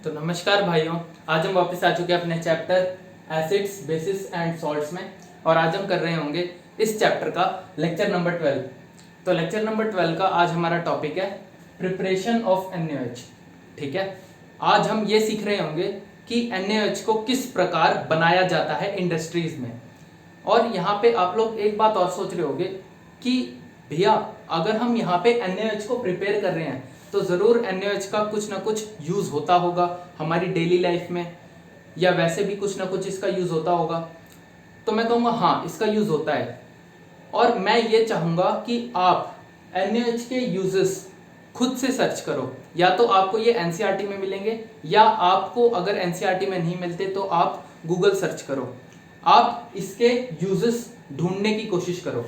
तो नमस्कार भाइयों, आज हम वापस आ चुके हैं अपने chapter acids, basis and salts में। और आज हम कर रहे होंगे इस चैप्टर का लेक्चर नंबर 12। तो लेक्चर नंबर 12 का आज हमारा टॉपिक है प्रिपरेशन ऑफ NaOH। ठीक है, आज हम ये सीख रहे होंगे कि NaOH को किस प्रकार बनाया जाता है इंडस्ट्रीज में। और यहाँ पे आप लोग एक बात और सोच रहे होंगे कि भैया अगर हम यहाँ पे NaOH को प्रिपेयर कर रहे हैं तो ज़रूर NaOH का कुछ ना कुछ यूज़ होता होगा हमारी डेली लाइफ में, या वैसे भी कुछ ना कुछ इसका यूज़ होता होगा। तो मैं कहूँगा हाँ, इसका यूज़ होता है। और मैं ये चाहूँगा कि आप NaOH के यूजेस खुद से सर्च करो। या तो आपको ये NCERT में मिलेंगे, या आपको अगर NCERT में नहीं मिलते तो आप गूगल सर्च करो, आप इसके यूजेस ढूंढने की कोशिश करो।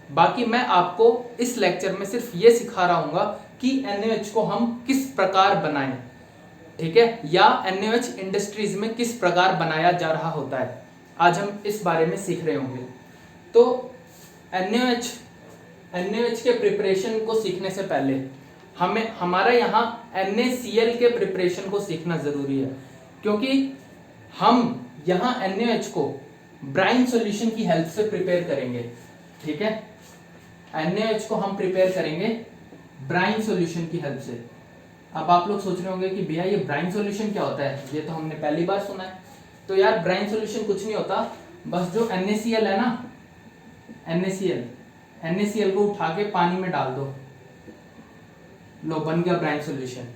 बाकी मैं आपको इस लेक्चर में सिर्फ ये सिखा रहा हूँगा कि NaOH को हम किस प्रकार बनाएं, ठीक है, या NaOH इंडस्ट्रीज में किस प्रकार बनाया जा रहा होता है। आज हम इस बारे में सीख रहे होंगे। तो NaOH के प्रिपरेशन को सीखने से पहले हमारा यहाँ NaCl के प्रिपरेशन को सीखना जरूरी है, क्योंकि हम यहाँ NaOH को ब्राइन सॉल्यूशन की हेल्प से प्रिपेयर करेंगे। ठीक है, NaOH को हम प्रिपेयर करेंगे ब्राइन सॉल्यूशन की हेल्प से। अब आप लोग सोच रहे होंगे कि भैया ये ब्राइन सॉल्यूशन क्या होता है, ये तो हमने पहली बार सुना है। तो यार ब्राइन सॉल्यूशन कुछ नहीं होता, बस जो NaCl है ना, NaCl को उठा के पानी में डाल दो, लो बन गया ब्राइन सॉल्यूशन।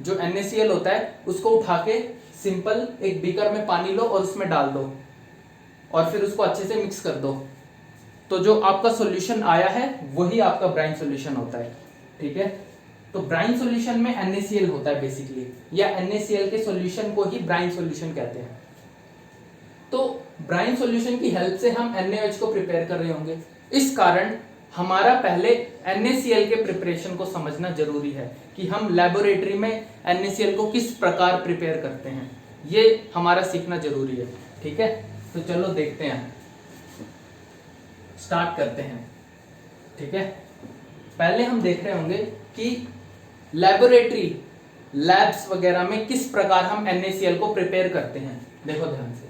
जो NaCl होता है उसको उठा के सिंपल एक बीकर में पानी लो और उसमें डाल दो और फिर उसको अच्छे से मिक्स कर दो, तो जो आपका सॉल्यूशन आया है वही आपका ब्राइन सॉल्यूशन होता है। ठीक है, तो ब्राइन सॉल्यूशन में NaCl होता है बेसिकली, या NaCl के सॉल्यूशन को ही ब्राइन सॉल्यूशन कहते हैं। तो ब्राइन सॉल्यूशन की हेल्प से हम NaOH को प्रिपेयर कर रहे होंगे। इस कारण हमारा पहले NaCl के प्रिपरेशन को समझना जरूरी है कि हम लेबोरेटरी में NaCl को किस प्रकार प्रिपेयर करते हैं, ये हमारा सीखना जरूरी है। ठीक है, तो चलो देखते हैं, स्टार्ट करते हैं। ठीक है, पहले हम देख रहे होंगे कि लेबोरेटरी लैब्स वगैरह में किस प्रकार हम NaCl को प्रिपेयर करते हैं। देखो ध्यान से,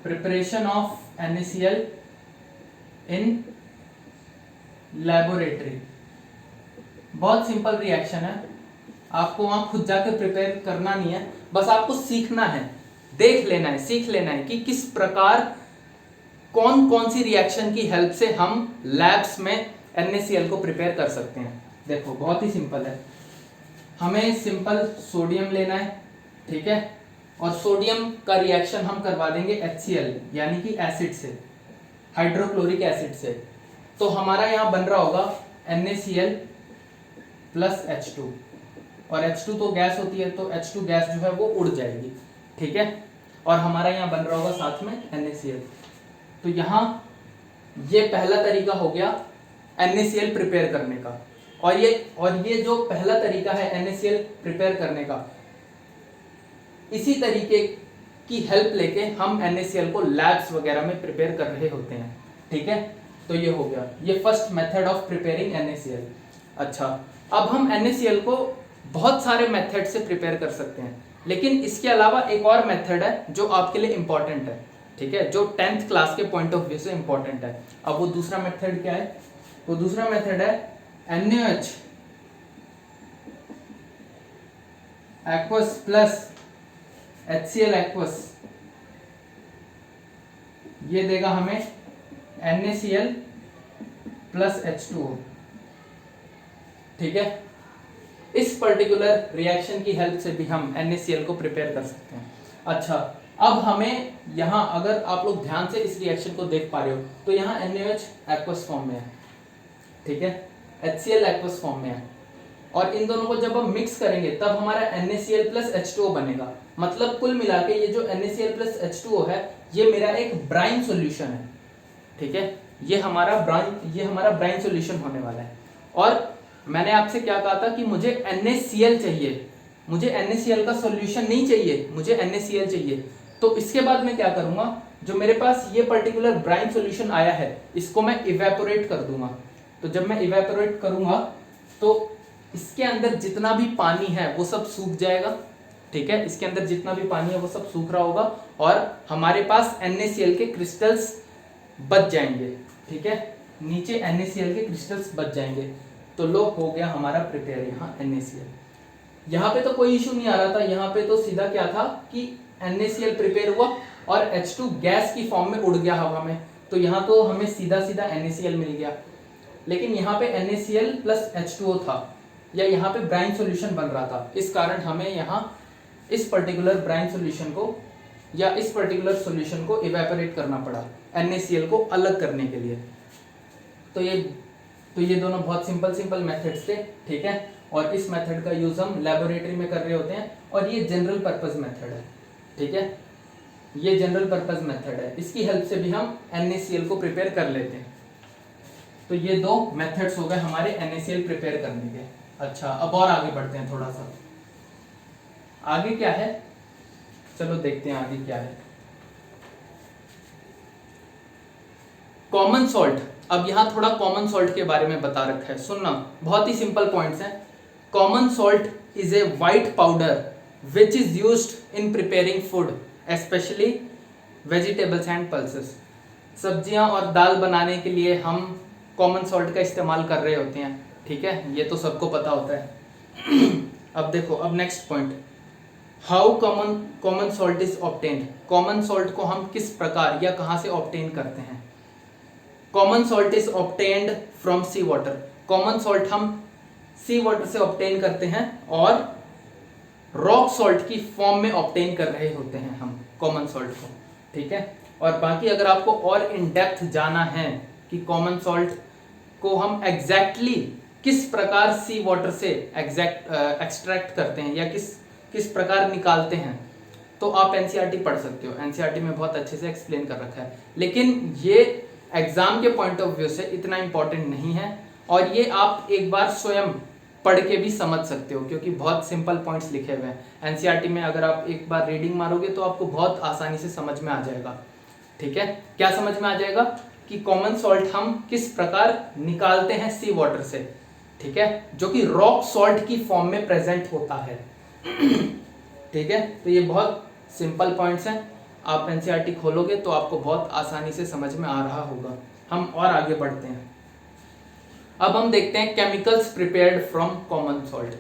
preparation of NaCl in laboratory. बहुत सिंपल रिएक्शन है, आपको वहां खुद जाकर प्रिपेयर करना नहीं है, बस आपको सीखना है, देख लेना है, सीख लेना है कि किस प्रकार कौन कौन सी रिएक्शन की हेल्प से हम लैब्स में NaCl को प्रिपेयर कर सकते हैं। देखो बहुत ही सिंपल है, हमें सिंपल सोडियम लेना है। ठीक है, और सोडियम का रिएक्शन हम करवा देंगे HCl यानी कि एसिड से, हाइड्रोक्लोरिक एसिड से। तो हमारा यहाँ बन रहा होगा NaCl प्लस H2, और H2 तो गैस होती है, तो H2 गैस जो है वो उड़ जाएगी। ठीक है, और हमारा यहाँ बन रहा होगा साथ में NaCl। तो यहाँ ये पहला तरीका हो गया NaCl प्रिपेयर करने का। और ये जो पहला तरीका है NaCl प्रिपेयर करने का, इसी तरीके की हेल्प लेके हम NaCl को लैब्स वगैरह में प्रिपेयर कर रहे होते हैं। ठीक है, तो ये हो गया, ये first method of preparing NaCl। अच्छा, अब हम NaCl को बहुत सारे मेथड से प्रिपेयर कर सकते हैं, लेकिन इसके अलावा एक और मेथड है जो आपके लिए इंपॉर्टेंट है। ठीक है, जो 10th क्लास के पॉइंट ऑफ व्यू से इंपॉर्टेंट है। अब वो दूसरा मेथड क्या है? वो दूसरा मेथड है NaOH aqueous plus HCl aqueous. ये देगा हमें NaCl प्लस H2O। ठीक है, इस पर्टिकुलर रिएक्शन की हेल्प से भी हम NaCl को प्रिपेयर कर सकते हैं। अच्छा, अब हमें यहाँ अगर आप लोग ध्यान से इस रिएक्शन को देख पा रहे हो तो यहाँ NaOH एक्वस फॉर्म में है। ठीक है, HCl एक्वस फॉर्म में है, और इन दोनों को जब हम मिक्स करेंगे तब हमारा NaCl प्लस H2O बनेगा। मतलब कुल मिला के ये जो NaCl प्लस H2O है ये मेरा एक ब्राइन सॉल्यूशन है। ठीक है, ये हमारा ब्राइन सॉल्यूशन होने वाला है। और मैंने आपसे क्या कहा था कि मुझे NaCl चाहिए, मुझे NaCl का सॉल्यूशन नहीं चाहिए, मुझे NaCl चाहिए। तो इसके बाद मैं क्या करूंगा, जो मेरे पास ये पर्टिकुलर ब्राइन सॉल्यूशन आया है इसको मैं इवेपोरेट कर दूंगा। तो जब मैं इवेपोरेट करूंगा तो इसके अंदर जितना भी पानी है वो सब सूख जाएगा, ठीक है, इसके अंदर जितना भी पानी है वो सब सूख रहा होगा और हमारे पास NaCl के क्रिस्टल्स बच जाएंगे, ठीक है, नीचे NaCl के क्रिस्टल्स बच जाएंगे। तो लो हो गया हमारा प्रिपेयर यहाँ NaCl। यहाँ पे तो कोई इशू नहीं आ रहा था, यहाँ पे तो सीधा क्या था कि NaCl प्रिपेयर हुआ और H2 गैस की फॉर्म में उड़ गया हवा में, तो यहाँ तो हमें सीधा सीधा NaCl मिल गया। लेकिन यहाँ पे NaCl प्लस H2O था या यहाँ पे ब्राइन सॉल्यूशन बन रहा था, इस कारण हमें यहाँ इस पर्टिकुलर ब्राइन सॉल्यूशन को या इस पर्टिकुलर सॉल्यूशन को इवेपोरेट करना पड़ा NaCl को अलग करने के लिए। तो ये दोनों बहुत सिंपल मेथड्स थे, ठीक है, और इस मेथड का यूज हम लेबोरेटरी में कर रहे होते हैं और ये जनरल पर्पस मेथड है, ठीक है, ये जनरल पर्पस मेथड है, इसकी हेल्प से भी हम NaCl को प्रिपेयर कर लेते हैं। तो ये दो मेथड्स हो गए हमारे NaCl प्रिपेयर करने के। अच्छा, अब और आगे बढ़ते हैं थोड़ा सा, आगे क्या है, चलो देखते हैं आगे क्या है। कॉमन सॉल्ट, अब यहां थोड़ा कॉमन सॉल्ट के बारे में बता रखा है, सुनना, बहुत ही सिंपल पॉइंट्स हैं। Common salt is a white powder which is used in preparing food specially vegetables and pulses. सब्जियां और दाल बनाने के लिए हम कॉमन सॉल्ट का इस्तेमाल कर रहे होते हैं, ठीक है, ये तो सबको पता होता है। अब देखो, अब next point, how common salt is obtained. Common salt को हम किस प्रकार या कहां से ऑब्टेन करते हैं। Common salt is obtained from sea water. Common salt हम सी वाटर से ऑब्टेन करते हैं और रॉक सॉल्ट की फॉर्म में ऑब्टेन कर रहे होते हैं हम कॉमन सॉल्ट को, ठीक है। और बाकी अगर आपको और इन डेप्थ जाना है कि कॉमन सॉल्ट को हम एग्जैक्टली किस प्रकार सी वाटर से एक्सट्रैक्ट करते हैं या किस प्रकार निकालते हैं, तो आप एनसीईआरटी पढ़ सकते हो, एनसीईआरटी में बहुत अच्छे से एक्सप्लेन कर रखा है। लेकिन ये एग्जाम के पॉइंट ऑफ व्यू से इतना इंपॉर्टेंट नहीं है और ये आप एक बार स्वयं पढ़ के भी समझ सकते हो क्योंकि बहुत सिंपल पॉइंट्स लिखे हुए हैं एनसीईआरटी में। अगर आप एक बार रीडिंग मारोगे तो आपको बहुत आसानी से समझ में आ जाएगा, ठीक है। क्या समझ में आ जाएगा कि कॉमन सॉल्ट हम किस प्रकार निकालते हैं सी वाटर से, ठीक है, जो कि रॉक सॉल्ट की फॉर्म में प्रेजेंट होता है, ठीक है। तो ये बहुत सिंपल पॉइंट्स हैं, आप एनसीईआरटी खोलोगे तो आपको बहुत आसानी से समझ में आ रहा होगा। हम और आगे बढ़ते हैं। अब हम देखते हैं chemicals prepared from common salt.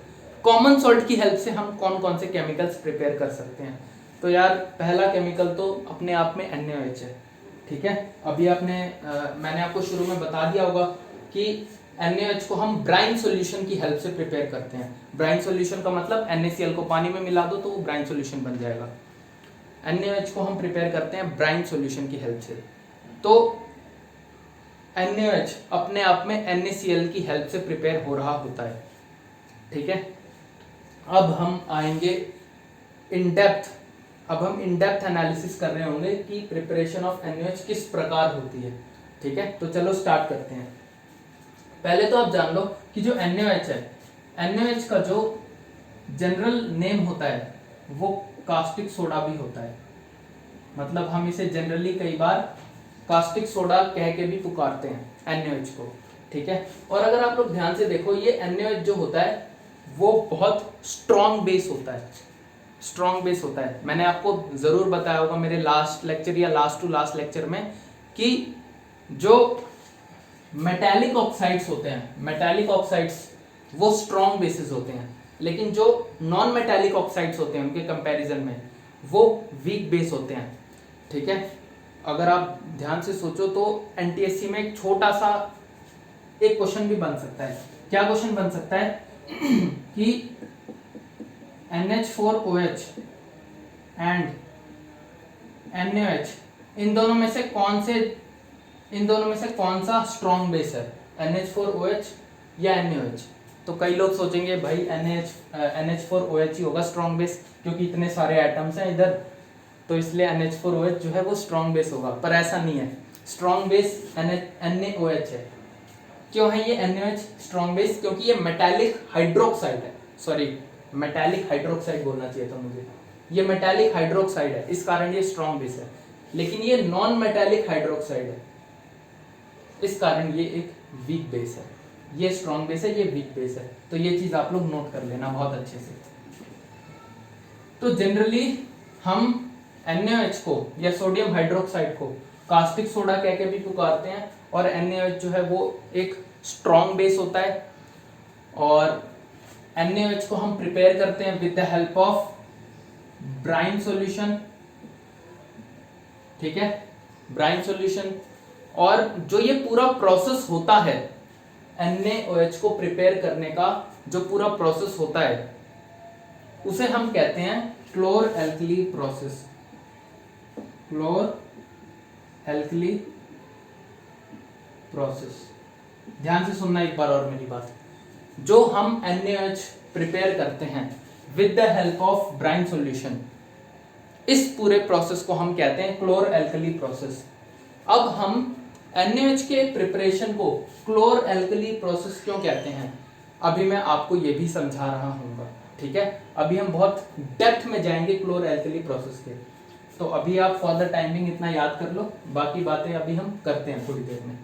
Common salt की हेल्प से हम कौन कौन से केमिकल्स प्रिपेयर कर सकते हैं। तो यार पहला केमिकल तो अपने आप में NaOH है, ठीक है। अभी मैंने आपको शुरू में बता दिया होगा कि NaOH को हम ब्राइन सॉल्यूशन की हेल्प से प्रिपेयर करते हैं। ब्राइन सॉल्यूशन का मतलब NaCl को पानी में मिला दो तो वो ब्राइन सॉल्यूशन बन जाएगा। NaOH को हम प्रिपेयर करते हैं ब्राइन सॉल्यूशन की हेल्प से। तो NaOH अपने आप में NaCl की हेल्प से प्रिपेयर हो रहा होता है, ठीक है। अब हम आएंगे इन डेप्थ, अब हम इन डेप्थ एनालिसिस कर रहे होंगे कि प्रिपरेशन ऑफ NaOH किस प्रकार होती है, ठीक है। तो चलो स्टार्ट करते हैं। पहले तो आप जान लो कि जो NaOH है, NaOH का जो जनरल नेम होता है वो कास्टिक सोडा भी होता है, मतलब हम इसे जनरली कई बार कास्टिक सोडा कह के भी पुकारते हैं NaOH को, ठीक है। और अगर आप लोग ध्यान से देखो ये NaOH जो होता है वो बहुत स्ट्रॉन्ग बेस होता है, स्ट्रॉन्ग बेस होता है। मैंने आपको जरूर बताया होगा मेरे लास्ट लेक्चर या लास्ट टू लास्ट लेक्चर में कि जो मेटालिक ऑक्साइड्स होते हैं, मेटालिक ऑक्साइड्स वो स्ट्रॉन्ग बेसिस होते हैं, लेकिन जो नॉन मेटालिक ऑक्साइड्स होते हैं उनके कंपैरिजन में वो वीक बेस होते हैं, ठीक है। अगर आप ध्यान से सोचो तो एनटीएससी में एक छोटा सा एक क्वेश्चन भी बन सकता है। क्या क्वेश्चन बन सकता है कि NH4OH एंड NaOH इन दोनों में से कौन सा स्ट्रॉन्ग बेस है, NH4OH या NaOH। तो कई लोग सोचेंगे भाई NH4OH ही होगा स्ट्रॉन्ग बेस क्योंकि इतने सारे एटम्स हैं इधर, तो इसलिए NH4OH जो है वो स्ट्रॉन्ग बेस होगा, पर ऐसा नहीं है। स्ट्रॉन्ग बेस NaOH है। क्यों है ये NaOH स्ट्रॉन्ग बेस? क्योंकि ये मेटालिक हाइड्रोक्साइड है, सॉरी मेटालिक हाइड्रोक्साइड बोलना चाहिए था मुझे, ये मेटालिक हाइड्रोक्साइड है, इस कारण ये स्ट्रॉन्ग बेस है। लेकिन ये नॉन मेटालिक हाइड्रोक्साइड है, इस कारण ये एक वीक बेस है, ये स्ट्रॉन्ग बेस है, ये वीक बेस है। तो ये चीज आप लोग नोट कर लेना बहुत अच्छे से। तो जनरली हम NaOH को या सोडियम हाइड्रोक्साइड को कास्टिक सोडा कह के भी पुकारते हैं, और NaOH जो है वो एक स्ट्रॉन्ग बेस होता है, और NaOH को हम प्रिपेयर करते हैं with the help of brine solution, ठीक है, ब्राइन सॉल्यूशन। और जो ये पूरा प्रोसेस होता है NaOH को प्रिपेयर करने का, जो पूरा प्रोसेस होता है उसे हम कहते हैं क्लोर एल्कली प्रोसेस। क्लोर एल्कली प्रोसेस, ध्यान से सुनना एक बार और मेरी बात। जो हम NaOH प्रिपेयर करते हैं with the help of brine solution, इस पूरे प्रोसेस को हम कहते हैं क्लोर एल्कली प्रोसेस। अब हम NaOH के प्रिपरेशन को क्लोर एल्कली प्रोसेस क्यों कहते हैं, अभी मैं आपको ये भी समझा रहा हूँ, ठीक है। अभी हम बहुत डेप्थ में जाएंगे क्लोर एल्कली प्रोसेस के, तो अभी आप फॉर द टाइमिंग इतना याद कर लो, बाकी बातें अभी हम करते हैं थोड़ी देर में।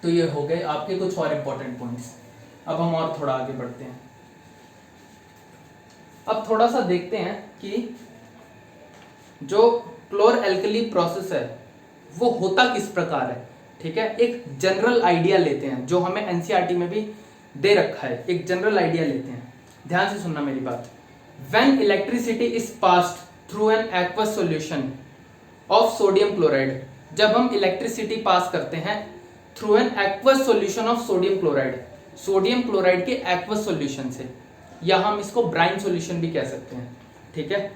तो ये हो गए आपके कुछ और इंपॉर्टेंट पॉइंट्स। अब हम और थोड़ा आगे बढ़ते हैं। अब थोड़ा सा देखते हैं कि जो क्लोर एल्कली प्रोसेस है वो होता किस प्रकार है, ठीक है। एक जनरल आइडिया लेते हैं जो हमें एनसीईआरटी में भी दे रखा है, एक जनरल आइडिया लेते हैं, ध्यान से सुनना मेरी बात। When electricity is passed through an aqueous solution of sodium chloride, जब हम इलेक्ट्रिसिटी पास करते हैं through an aqueous solution of sodium chloride, sodium chloride के एक्वस सॉल्यूशन से, या हम इसको ब्राइन सॉल्यूशन भी कह सकते हैं, ठीक है।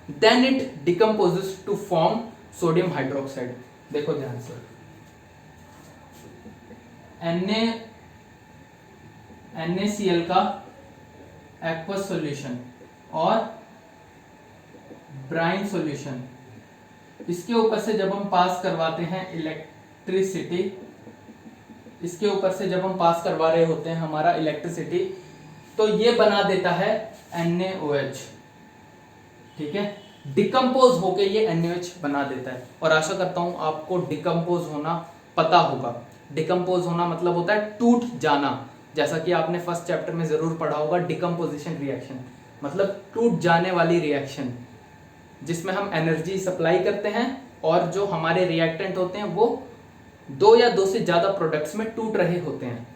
Then it decomposes to form sodium hydroxide. देखो ध्यान से, NaCl का एक्वस सॉल्यूशन और ब्राइन सॉल्यूशन, इसके ऊपर से जब हम पास करवाते हैं इलेक्ट्रिसिटी, इसके ऊपर से जब हम पास करवा रहे होते हैं हमारा इलेक्ट्रिसिटी, तो ये बना देता है NaOH, ठीक है। डिकम्पोज होके ये NaOH बना देता है, और आशा करता हूं आपको डिकम्पोज होना पता होगा। डिकम्पोज होना मतलब होता है टूट जाना, जैसा कि आपने फर्स्ट चैप्टर में जरूर पढ़ा होगा। डिकम्पोजिशन रिएक्शन मतलब टूट जाने वाली रिएक्शन, जिसमें हम एनर्जी सप्लाई करते हैं और जो हमारे रिएक्टेंट होते हैं वो दो या दो से ज्यादा प्रोडक्ट्स में टूट रहे होते हैं,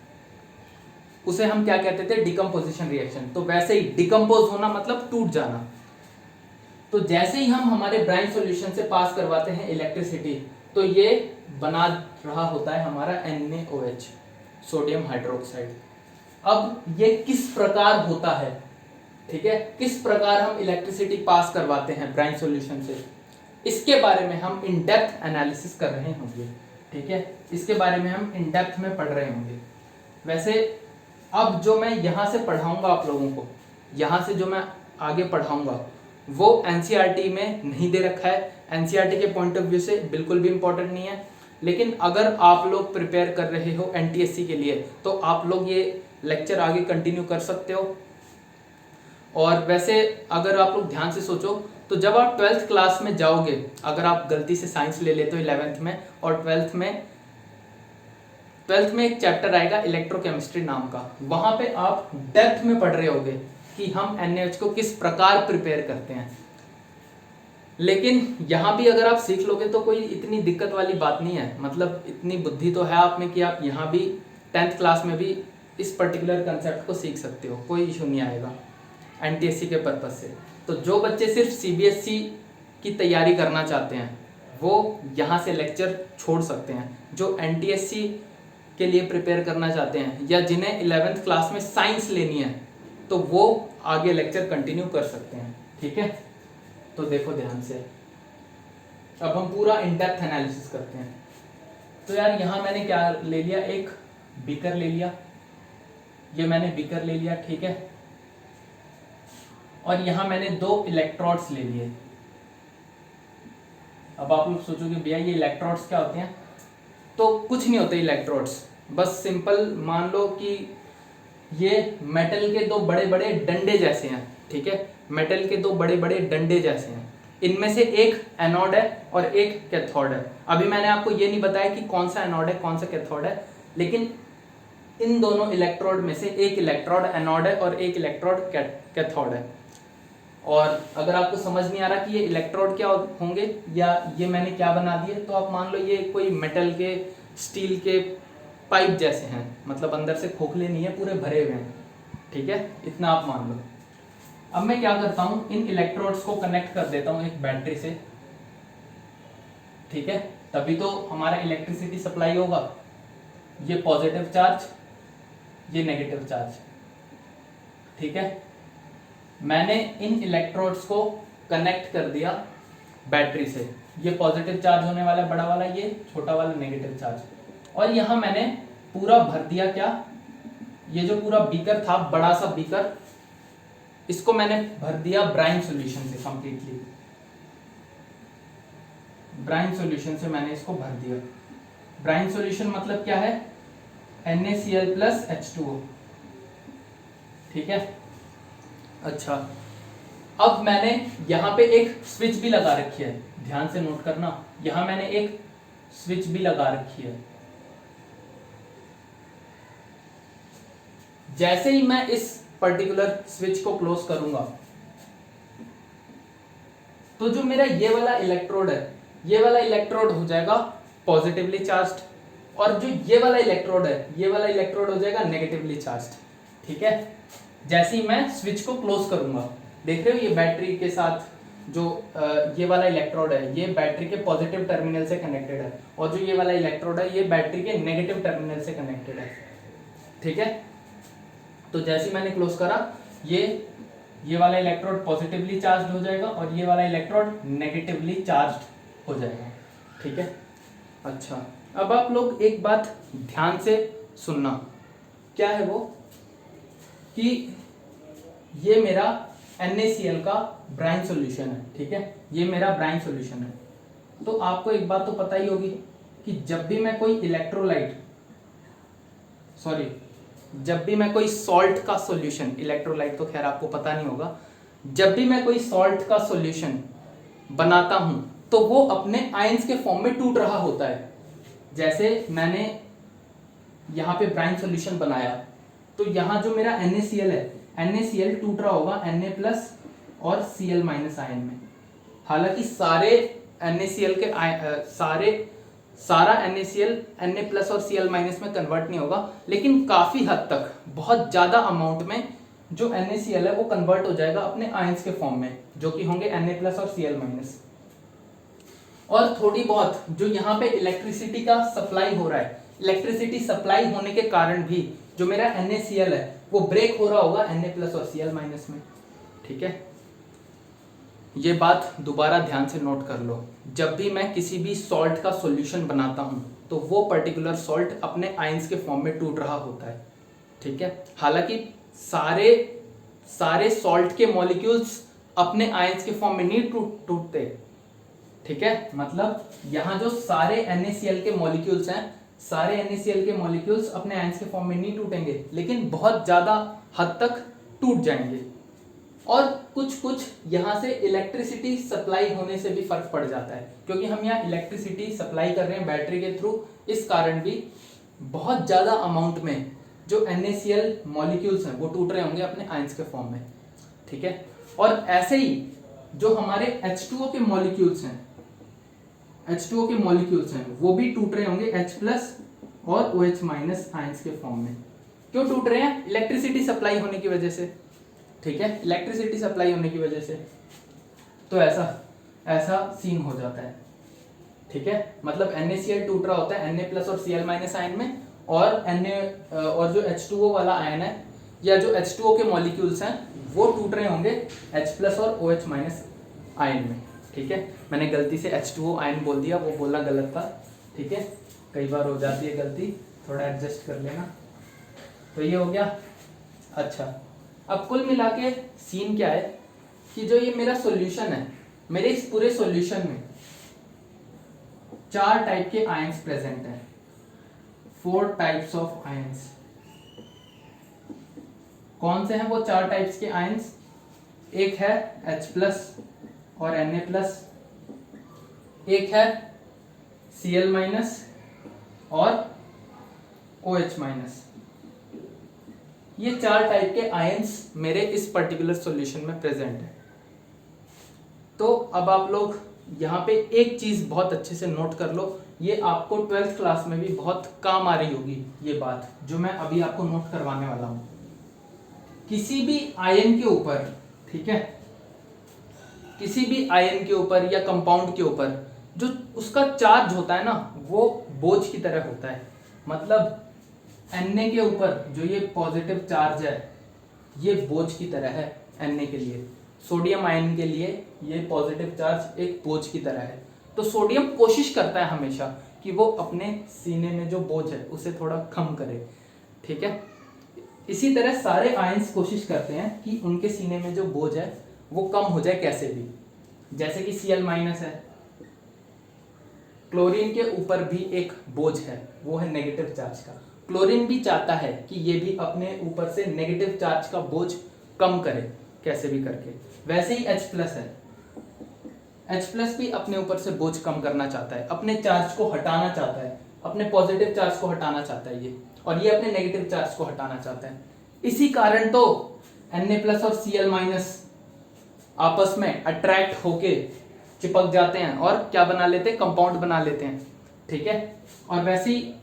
उसे हम क्या कहते थे, डिकम्पोजिशन रिएक्शन। तो वैसे ही डिकम्पोज होना मतलब टूट जाना। तो जैसे ही हम हमारे ब्राइन सॉल्यूशन से पास करवाते हैं इलेक्ट्रिसिटी, तो ये बना रहा होता है हमारा NaOH, सोडियम हाइड्रोक्साइड। अब ये किस प्रकार होता है, ठीक है, किस प्रकार हम इलेक्ट्रिसिटी पास करवाते हैं ब्राइन सॉल्यूशन से, इसके बारे में हम इन डेप्थ एनालिसिस कर रहे होंगे, ठीक है। इसके बारे में हम इन डेप्थ में पढ़ रहे होंगे। वैसे अब जो मैं यहाँ से पढ़ाऊंगा आप लोगों को, यहाँ से जो मैं आगे पढ़ाऊंगा वो एनसीईआरटी में नहीं दे रखा है, एनसीईआरटी के पॉइंट ऑफ व्यू से बिल्कुल भी इंपॉर्टेंट नहीं है। लेकिन अगर आप लोग प्रिपेयर कर रहे हो एनटीएससी के लिए, तो आप लोग ये लेक्चर आगे कंटिन्यू कर सकते हो। और वैसे अगर आप लोग ध्यान से सोचो, तो जब आप 12th क्लास में जाओगे, अगर आप गलती से साइंस ले लेते हो 11th में, और 12th में एक चैप्टर आएगा इलेक्ट्रोकेमिस्ट्री नाम का, वहां पे आप डेप्थ में पढ़ रहे होगे कि हम NaOH को किस प्रकार प्रिपेयर करते हैं। लेकिन यहाँ भी अगर आप सीख लोगे तो कोई इतनी दिक्कत वाली बात नहीं है, मतलब इतनी बुद्धि तो है आप में कि आप यहाँ भी 10th क्लास में भी इस पर्टिकुलर कंसेप्ट को सीख सकते हो, कोई इशू नहीं आएगा एनटीएससी के पर्पज से। तो जो बच्चे सिर्फ सीबीएसई की तैयारी करना चाहते हैं वो यहाँ से लेक्चर छोड़ सकते हैं। जो एनटीएससी के लिए प्रिपेयर करना चाहते हैं या जिन्हें 11th क्लास में साइंस लेनी है, तो वो आगे लेक्चर कंटिन्यू कर सकते हैं, ठीक है। तो देखो ध्यान से, अब हम पूरा इन डेप्थ एनालिसिस करते हैं। तो यार यहाँ मैंने क्या ले लिया, एक बीकर ले लिया, ये मैंने बीकर ले लिया, ठीक है। और यहाँ मैंने 2 इलेक्ट्रोड्स ले लिए। अब आप लोग सोचोगे भैया ये इलेक्ट्रोड्स क्या होते हैं, तो कुछ नहीं होते इलेक्ट्रोड्स, बस सिंपल मान लो कि ये मेटल के 2 बड़े बड़े डंडे जैसे हैं, ठीक है। मेटल के 2 बड़े बड़े डंडे जैसे हैं, इनमें से एक एनोड है और एक कैथोड है। अभी मैंने आपको ये नहीं बताया कि कौन सा एनोड है कौन सा कैथोड है, लेकिन इन दोनों इलेक्ट्रोड में से एक इलेक्ट्रोड एनोड है और एक इलेक्ट्रोड कैथोड है। और अगर आपको समझ नहीं आ रहा कि ये इलेक्ट्रोड क्या होंगे या ये मैंने क्या बना दिए, तो आप मान लो ये कोई मेटल के, स्टील के पाइप जैसे हैं, मतलब अंदर से खोखले नहीं है, पूरे भरे हुए हैं, ठीक है, इतना आप मान लो। अब मैं क्या करता हूं, इन इलेक्ट्रोड्स को कनेक्ट कर देता हूं एक बैटरी से, ठीक है, तभी तो हमारा इलेक्ट्रिसिटी सप्लाई होगा। ये पॉजिटिव चार्ज, ये नेगेटिव चार्ज, ठीक है। मैंने इन इलेक्ट्रोड्स को कनेक्ट कर दिया बैटरी से, ये पॉजिटिव चार्ज होने वाला बड़ा वाला, ये छोटा वाला नेगेटिव चार्ज, और यहां मैंने पूरा भर दिया क्या, ये जो पूरा बीकर था, बड़ा सा बीकर, इसको मैंने भर दिया ब्राइन सॉल्यूशन से कंप्लीटली। ब्राइन सॉल्यूशन से मैंने इसको भर दिया। ब्राइन सॉल्यूशन मतलब क्या है, NaCl प्लस H2O, ठीक है। अच्छा, अब मैंने यहां पे एक स्विच भी लगा रखी है, ध्यान से नोट करना, यहां मैंने एक स्विच भी लगा रखी है। जैसे ही मैं इस पर्टिकुलर स्विच को क्लोज करूंगा, तो जो मेरा ये वाला इलेक्ट्रोड है, ये वाला इलेक्ट्रोड हो जाएगा पॉजिटिवली चार्ज्ड, और जो ये वाला इलेक्ट्रोड है, ये वाला इलेक्ट्रोड हो जाएगा नेगेटिवली चार्ज्ड, ठीक है। जैसे ही मैं स्विच को क्लोज करूंगा, देख रहे हो ये बैटरी के साथ जो ये वाला इलेक्ट्रोड है, ये बैटरी के पॉजिटिव टर्मिनल से कनेक्टेड है, और जो ये वाला इलेक्ट्रोड है, ये बैटरी के नेगेटिव टर्मिनल से कनेक्टेड है, ठीक है। तो जैसे ही मैंने क्लोज करा, ये वाला इलेक्ट्रोड पॉजिटिवली चार्ज्ड हो जाएगा और ये वाला इलेक्ट्रोड नेगेटिवली चार्ज्ड हो जाएगा, ठीक है। अच्छा, अब आप लोग एक बात ध्यान से सुनना, क्या है वो, कि ये मेरा NaCl का ब्राइन सॉल्यूशन है, ठीक है, ये मेरा ब्राइन सॉल्यूशन है। तो आपको एक बात तो पता ही होगी कि जब भी मैं कोई जब भी मैं कोई सॉल्ट का सॉल्यूशन, इलेक्ट्रोलाइट तो खैर आपको पता नहीं होगा, जब भी मैं कोई सॉल्ट का सॉल्यूशन बनाता हूं, तो वो अपने आयंस के फॉर्म में टूट रहा होता है। जैसे मैंने यहाँ पे ब्राइन सॉल्यूशन बनाया, तो यहाँ जो मेरा NaCl है, NaCl टूट रहा होगा Na प्लस और Cl माइनस आयन में। हालांकि सारे NaCl के सारा NaCl Na प्लस और Cl माइनस में कन्वर्ट नहीं होगा, लेकिन काफी हद तक, बहुत ज्यादा अमाउंट में जो NaCl है वो कन्वर्ट हो जाएगा अपने आयंस के फॉर्म में, जो कि होंगे Na प्लस और Cl माइनस। और थोड़ी बहुत जो यहाँ पे इलेक्ट्रिसिटी का सप्लाई हो रहा है, इलेक्ट्रिसिटी सप्लाई होने के कारण भी जो मेरा NaCl है वो ब्रेक हो रहा होगा Na प्लस और Cl माइनस में, ठीक है। ये बात दोबारा ध्यान से नोट कर लो, जब भी मैं किसी भी सॉल्ट का सॉल्यूशन बनाता हूं, तो वो पर्टिकुलर सॉल्ट अपने आयंस के फॉर्म में टूट रहा होता है, ठीक है। हालांकि सारे सॉल्ट के मॉलिक्यूल्स अपने आयंस के फॉर्म में नहीं टूटते, ठीक है। मतलब यहाँ जो सारे NaCl के मॉलिक्यूल्स हैं, सारे NaCl के मॉलिक्यूल्स अपने आयंस के फॉर्म में नहीं टूटेंगे, लेकिन बहुत ज्यादा हद तक टूट जाएंगे। और कुछ यहाँ से इलेक्ट्रिसिटी सप्लाई होने से भी फर्क पड़ जाता है, क्योंकि हम यहाँ इलेक्ट्रिसिटी सप्लाई कर रहे हैं बैटरी के थ्रू, इस कारण भी बहुत ज्यादा अमाउंट में जो NaCl मॉलिक्यूल्स हैं वो टूट रहे होंगे अपने आयंस के फॉर्म में, ठीक है। और ऐसे ही जो हमारे H2O के मॉलिक्यूल्स हैं, H2O के मॉलिक्यूल्स हैं वो भी टूट रहे होंगे H प्लस और OH माइनस आयंस के फॉर्म में। क्यों टूट रहे हैं? इलेक्ट्रिसिटी सप्लाई होने की वजह से, ठीक है, इलेक्ट्रिसिटी सप्लाई होने की वजह से। तो ऐसा सीन हो जाता है, ठीक है। मतलब NaCl टूट रहा होता है Na प्लस और Cl माइनस आयन में, और जो H2O वाला आयन है या जो H2O के मॉलिक्यूल्स हैं वो टूट रहे होंगे H प्लस और OH माइनस आयन में, ठीक है। मैंने गलती से H2O आयन बोल दिया, वो बोलना गलत था, ठीक है, कई बार हो जाती है गलती, थोड़ा एडजस्ट कर लेना। तो ये हो गया। अच्छा, अब कुल मिला के सीन क्या है कि जो ये मेरा सॉल्यूशन है, मेरे इस पूरे सॉल्यूशन में 4 टाइप के आयंस प्रेजेंट हैं, 4 टाइप्स ऑफ आयंस। कौन से हैं वो 4 टाइप्स के आयंस? एक है H प्लस और Na प्लस, एक है Cl माइनस और OH माइनस, ये 4 टाइप के आयंस मेरे इस पर्टिकुलर सॉल्यूशन में प्रेजेंट है। तो अब आप लोग यहाँ पे एक चीज बहुत अच्छे से नोट कर लो, ये आपको 12th क्लास में भी बहुत काम आ रही होगी, ये बात जो मैं अभी आपको नोट करवाने वाला हूं। किसी भी आयन के ऊपर, ठीक है, किसी भी आयन के ऊपर या कंपाउंड के ऊपर जो उसका चार्ज होता है ना, वो बोझ की तरह होता है। मतलब Na के ऊपर जो ये पॉजिटिव चार्ज है, ये बोझ की तरह है। Na के लिए, सोडियम आयन के लिए ये पॉजिटिव चार्ज एक बोझ की तरह है। तो सोडियम कोशिश करता है हमेशा कि वो अपने सीने में जो बोझ है उसे थोड़ा कम करे, ठीक है। इसी तरह सारे आयंस कोशिश करते हैं कि उनके सीने में जो बोझ है वो कम हो जाए कैसे भी। जैसे कि Cl- है, क्लोरीन के ऊपर भी एक बोझ है, वो है नेगेटिव चार्ज का। क्लोरीन भी चाहता है कि ये भी अपने ऊपर से नेगेटिव चार्ज का बोझ कम करे कैसे भी करके। वैसे ही H+ है, H+ भी अपने ऊपर से बोझ कम करना चाहता है, अपने चार्ज को हटाना चाहता है, अपने पॉजिटिव चार्ज को हटाना चाहता है ये, और ये अपने नेगेटिव चार्ज को हटाना चाहता है। इसी कारण तो Na+ और Cl- आपस में अट्रैक्ट होके चिपक जाते हैं और क्या बना लेते हैं, कंपाउंड बना लेते हैं, ठीक है। और वैसे ही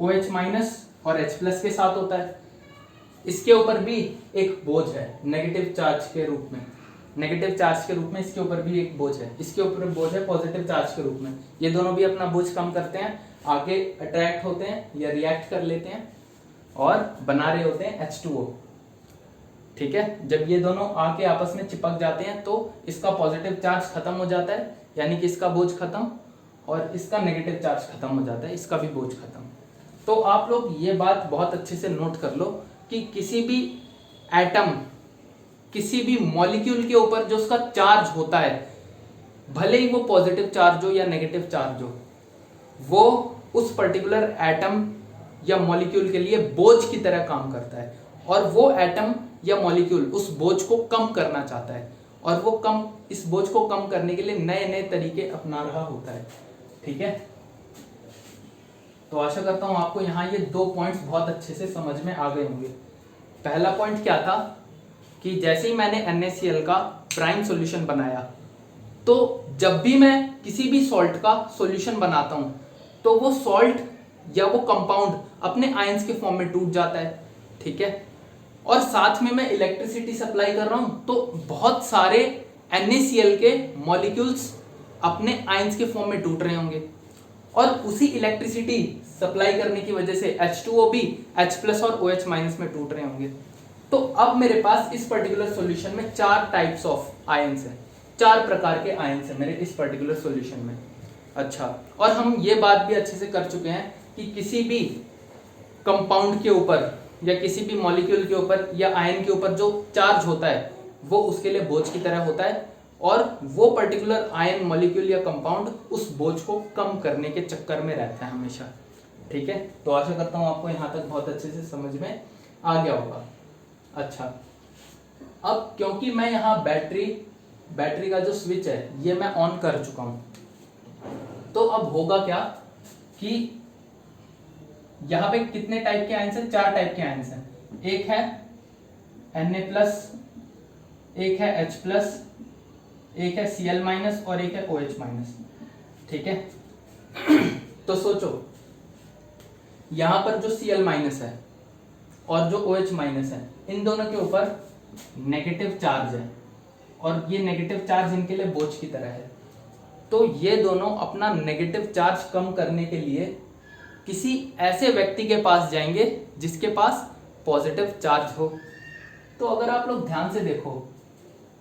OH- और H+ के साथ होता है। इसके ऊपर भी एक बोझ है नेगेटिव चार्ज के रूप में, नेगेटिव चार्ज के रूप में इसके ऊपर भी एक बोझ है, इसके ऊपर बोझ है पॉजिटिव चार्ज के रूप में। ये दोनों भी अपना बोझ कम करते हैं, आगे अट्रैक्ट होते हैं या रिएक्ट कर लेते हैं और बना रहे होते हैं H2O, ठीक है। जब ये दोनों आके आपस में चिपक जाते हैं तो इसका पॉजिटिव चार्ज खत्म हो जाता है, यानी कि इसका बोझ खत्म, और इसका नेगेटिव चार्ज खत्म हो जाता है, इसका भी बोझ खत्म। तो आप लोग ये बात बहुत अच्छे से नोट कर लो कि किसी भी एटम, किसी भी मॉलिक्यूल के ऊपर जो उसका चार्ज होता है, भले ही वो पॉजिटिव चार्ज हो या नेगेटिव चार्ज हो, वो उस पर्टिकुलर एटम या मॉलिक्यूल के लिए बोझ की तरह काम करता है, और वो एटम या मॉलिक्यूल उस बोझ को कम करना चाहता है, और वो इस बोझ को कम करने के लिए नए नए तरीके अपना रहा होता है, ठीक है। तो आशा करता हूं आपको यहाँ ये 2 पॉइंट्स बहुत अच्छे से समझ में आ गए होंगे। पहला पॉइंट क्या था कि जैसे ही मैंने NaCl का प्राइम सॉल्यूशन बनाया, तो जब भी मैं किसी भी सॉल्ट का सॉल्यूशन बनाता हूं तो वो सॉल्ट या वो कंपाउंड अपने आयंस के फॉर्म में टूट जाता है, ठीक है। और साथ में मैं इलेक्ट्रिसिटी सप्लाई कर रहा हूं तो बहुत सारे NaCl के मॉलिक्यूल्स अपने आयंस के फॉर्म में टूट रहे होंगे, और उसी इलेक्ट्रिसिटी सप्लाई करने की वजह से H2O भी H+ और OH- में टूट रहे होंगे। तो अब मेरे पास इस पर्टिकुलर सॉल्यूशन में 4 टाइप्स ऑफ आयंस हैं, 4 प्रकार के आयंस हैं मेरे इस पर्टिकुलर सॉल्यूशन में। अच्छा, और हम ये बात भी अच्छे से कर चुके हैं कि किसी भी कंपाउंड के ऊपर या किसी भी मॉलिक्यूल के ऊपर या आयन के ऊपर जो चार्ज होता है वो उसके लिए बोझ की तरह होता है, और वो पर्टिकुलर आयन, मॉलिक्यूल या कंपाउंड उस बोझ को कम करने के चक्कर में रहता है हमेशा, ठीक है। तो आशा करता हूं आपको यहां तक बहुत अच्छे से समझ में आ गया होगा। अच्छा, अब क्योंकि मैं यहाँ बैटरी का जो स्विच है ये मैं ऑन कर चुका हूं, तो अब होगा क्या कि यहाँ पे कितने टाइप के आयंस हैं, 4 टाइप के आयंस हैं। एक है Na+, एक है H+, एक है Cl- और एक है OH-, ठीक है। तो सोचो, यहां पर जो Cl- है और जो OH- है, इन दोनों के ऊपर नेगेटिव चार्ज है, और ये नेगेटिव चार्ज इनके लिए बोझ की तरह है। तो ये दोनों अपना नेगेटिव चार्ज कम करने के लिए किसी ऐसे व्यक्ति के पास जाएंगे जिसके पास पॉजिटिव चार्ज हो। तो अगर आप लोग ध्यान से देखो,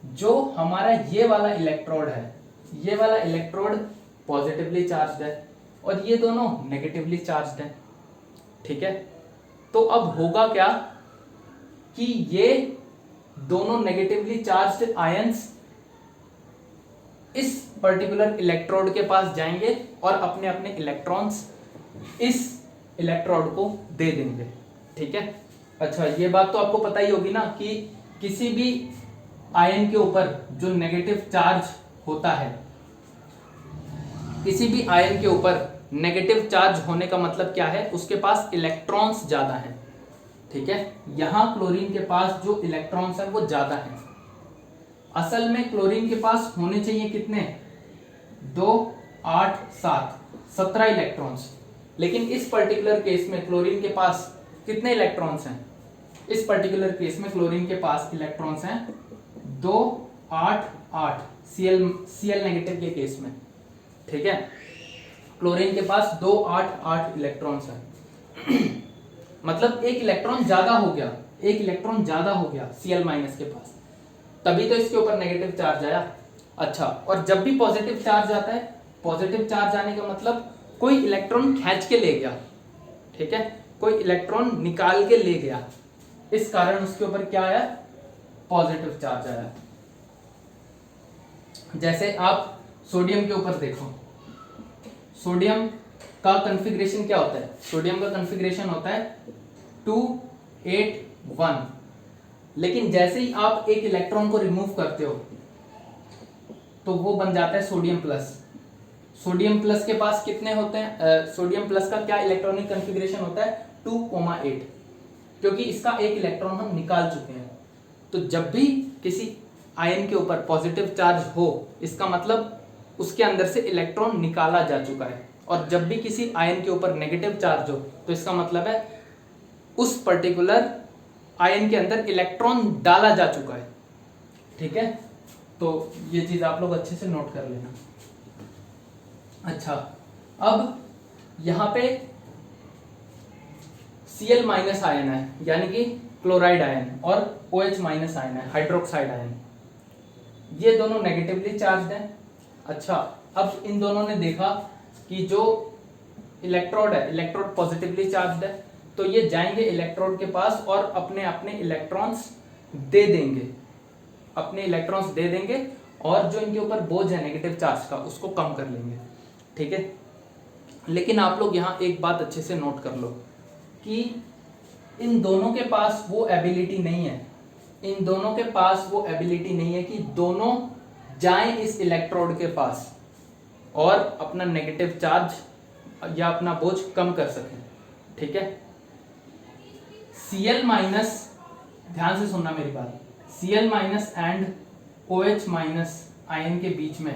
जो हमारा ये वाला इलेक्ट्रोड है, ये वाला इलेक्ट्रोड पॉजिटिवली चार्ज्ड है और ये दोनों नेगेटिवली चार्ज्ड है, ठीक है। तो अब होगा क्या कि ये दोनों नेगेटिवली चार्ज्ड आयंस इस पर्टिकुलर इलेक्ट्रोड के पास जाएंगे और अपने अपने इलेक्ट्रॉन्स इस इलेक्ट्रोड को दे देंगे, ठीक है। अच्छा, ये बात तो आपको पता ही होगी ना कि किसी भी आयन के ऊपर जो नेगेटिव चार्ज होता है, किसी भी आयन के ऊपर नेगेटिव चार्ज होने का मतलब क्या है, उसके पास इलेक्ट्रॉन्स ज्यादा हैं, ठीक है, यहाँ क्लोरीन के पास जो इलेक्ट्रॉन्स हैं वो ज्यादा हैं। असल में क्लोरीन के पास होने चाहिए कितने, 2, 8, 7, 17 इलेक्ट्रॉन्स। लेकिन इस पर्टिकुलर केस में क्लोरीन के पास कितने इलेक्ट्रॉन्स हैं, इस पर्टिकुलर केस में क्लोरीन के पास इलेक्ट्रॉन्स हैं 2, 8, 8 Cl नेगेटिव के केस में। ठीक है, क्लोरीन के पास 2, 8, 8 इलेक्ट्रॉन्स हैं मतलब एक इलेक्ट्रॉन ज्यादा हो गया, एक इलेक्ट्रॉन ज्यादा हो गया Cl माइनस के पास, तभी तो इसके ऊपर नेगेटिव चार्ज आया। अच्छा, और जब भी पॉजिटिव चार्ज आता है, पॉजिटिव चार्ज आने का मतलब कोई इलेक्ट्रॉन खींच के ले गया, ठीक है, कोई इलेक्ट्रॉन निकाल के ले गया, इस कारण उसके ऊपर क्या आया, पॉजिटिव चार्ज आया। जैसे आप सोडियम के ऊपर देखो, सोडियम का कॉन्फ़िगरेशन क्या होता है, सोडियम का कॉन्फ़िगरेशन होता है 2, 8, 1। लेकिन जैसे ही आप एक इलेक्ट्रॉन को रिमूव करते हो तो वो बन जाता है सोडियम प्लस। सोडियम प्लस के पास कितने होते हैं, सोडियम प्लस का क्या इलेक्ट्रॉनिक कॉन्फ़िगरेशन होता है, 2,8, क्योंकि इसका एक इलेक्ट्रॉन हम निकाल चुके हैं। तो जब भी किसी आयन के ऊपर पॉजिटिव चार्ज हो, इसका मतलब उसके अंदर से इलेक्ट्रॉन निकाला जा चुका है, और जब भी किसी आयन के ऊपर नेगेटिव चार्ज हो तो इसका मतलब है उस पर्टिकुलर आयन के अंदर इलेक्ट्रॉन डाला जा चुका है। ठीक है, तो ये चीज आप लोग अच्छे से नोट कर लेना। अच्छा, अब यहाँ पे Cl माइनस आयन है, यानी कि क्लोराइड आयन, और OH माइनस आयन है, हाइड्रोक्साइड आयन, ये दोनों नेगेटिवली चार्ज्ड हैं। अच्छा, अब इन दोनों ने देखा कि जो इलेक्ट्रोड है, इलेक्ट्रोड पॉजिटिवली चार्ज्ड है, तो ये जाएंगे इलेक्ट्रोड के पास और अपने अपने इलेक्ट्रॉन्स दे देंगे, अपने इलेक्ट्रॉन्स दे देंगे, और जो इनके ऊपर बोझ है नेगेटिव चार्ज का उसको कम कर लेंगे। ठीक है, लेकिन आप लोग यहाँ एक बात अच्छे से नोट कर लो कि इन दोनों के पास वो एबिलिटी नहीं है, इन दोनों के पास वो एबिलिटी नहीं है कि दोनों जाएं इस इलेक्ट्रोड के पास और अपना नेगेटिव चार्ज या अपना बोझ कम कर सकें। ठीक है, Cl माइनस, ध्यान से सुनना मेरी बात, Cl minus and OH minus ion के बीच में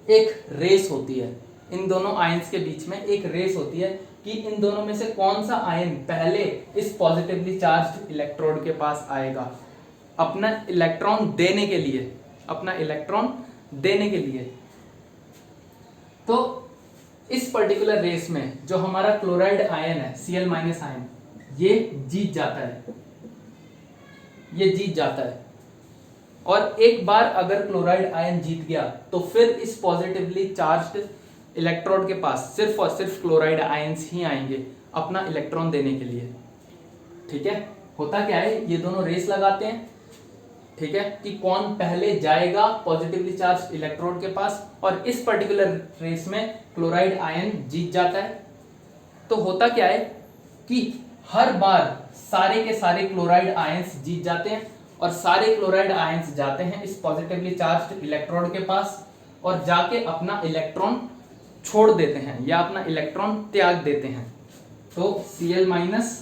एक रेस होती है, इन दोनों आयंस के बीच में एक रेस होती है कि इन दोनों में से कौन सा आयन पहले इस पॉजिटिवली चार्ज्ड इलेक्ट्रोड के पास आएगा अपना इलेक्ट्रॉन देने के लिए, अपना इलेक्ट्रॉन देने के लिए। तो इस पर्टिकुलर रेस में जो हमारा क्लोराइड आयन है, Cl माइनस आयन, ये जीत जाता है, ये जीत जाता है। और एक बार अगर क्लोराइड आयन जीत गया तो फिर इस पॉजिटिवली चार्ज्ड इलेक्ट्रोड के पास सिर्फ और सिर्फ क्लोराइड आयंस ही आएंगे अपना इलेक्ट्रॉन देने के लिए। ठीक है, होता क्या है, ये दोनों रेस लगाते हैं, ठीक है, कि कौन पहले जाएगा पॉजिटिवली चार्ज इलेक्ट्रोड के पास, और इस पर्टिकुलर रेस में क्लोराइड आयन जीत जाता है। तो होता क्या है कि हर बार सारे के सारे क्लोराइड आयंस जीत जाते हैं, और सारे क्लोराइड आयंस जाते हैं इस पॉजिटिवली चार्ज्ड इलेक्ट्रोड के पास और जाके अपना इलेक्ट्रॉन छोड़ देते हैं या अपना इलेक्ट्रॉन त्याग देते हैं। तो Cl माइनस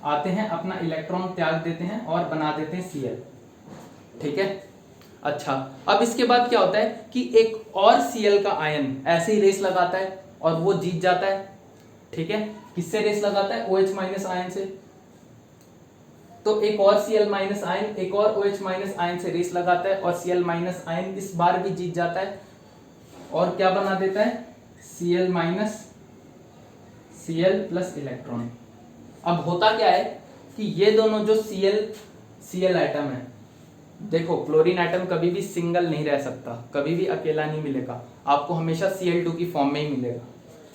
आते हैं, अपना इलेक्ट्रॉन त्याग देते हैं और बना देते हैं Cl। ठीक है, अच्छा, अब इसके बाद क्या होता है कि एक और Cl का आयन ऐसे ही रेस लगाता है और वो जीत जाता है। ठीक है, किससे रेस लगाता है, OH माइनस आयन से। तो एक और Cl माइनस आयन एक और OH माइनस आयन से रेस लगाता है और Cl माइनस आयन इस बार भी जीत जाता है और क्या बना देता है, Cl minus Cl plus electron. अब होता क्या है कि ये दोनों जो Cl एटम है, देखो क्लोरीन एटम कभी भी सिंगल नहीं रह सकता, कभी भी अकेला नहीं मिलेगा, आपको हमेशा Cl2 की फॉर्म में ही मिलेगा।